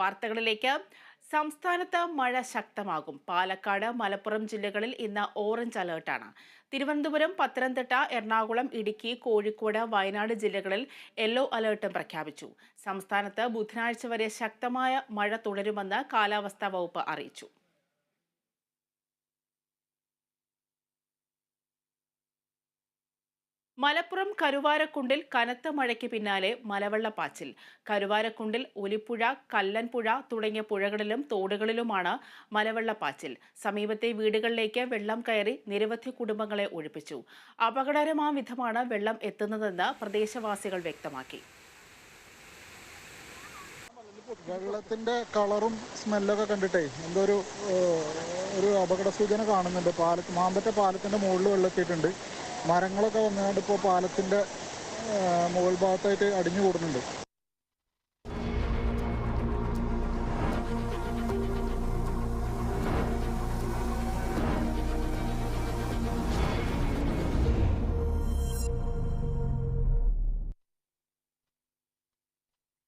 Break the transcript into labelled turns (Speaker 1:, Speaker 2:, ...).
Speaker 1: വാർത്തകളിലേക്ക്. സംസ്ഥാനത്ത് മഴ ശക്തമാകും. പാലക്കാട്, മലപ്പുറം ജില്ലകളിൽ ഇന്ന് ഓറഞ്ച് അലേർട്ടാണ്. തിരുവനന്തപുരം, പത്തനംതിട്ട, എറണാകുളം, ഇടുക്കി, കോഴിക്കോട്, വയനാട് ജില്ലകളിൽ യെല്ലോ അലേർട്ടും പ്രഖ്യാപിച്ചു. സംസ്ഥാനത്ത് ബുധനാഴ്ച വരെ ശക്തമായ മഴ തുടരുമെന്ന് കാലാവസ്ഥാ വകുപ്പ് അറിയിച്ചു. മലപ്പുറം കരുവാരക്കുണ്ടിൽ കനത്ത മഴയ്ക്ക് പിന്നാലെ മലവെള്ളപ്പാച്ചിൽ. കരുവാരക്കുണ്ടിൽ ഒലിപ്പുഴ, കല്ലൻപുഴ തുടങ്ങിയ പുഴകളിലും തോടുകളിലുമാണ് മലവെള്ളപ്പാച്ചിൽ. സമീപത്തെ വീടുകളിലേക്ക് വെള്ളം കയറി നിരവധി കുടുംബങ്ങളെ ഒഴിപ്പിച്ചു. അപകടകരമാം വിധമാണ് വെള്ളം എത്തുന്നതെന്ന് പ്രദേശവാസികൾ വ്യക്തമാക്കി.
Speaker 2: വെള്ളത്തിന്റെ കളറും സ്മെല്ലൊക്കെ കണ്ടിട്ടേ എന്തോ ഒരു അപകട സൂചന കാണുന്നുണ്ട്. മാമ്പറ്റ പാലത്തിന്റെ മുകളിൽ വെള്ളെത്തിയിട്ടുണ്ട്. മരങ്ങളൊക്കെ വന്നുകൊണ്ട് ഇപ്പോൾ പാലത്തിന്റെ മുകൾ ഭാഗത്തായിട്ട് അടിഞ്ഞു കൂടുന്നുണ്ട്.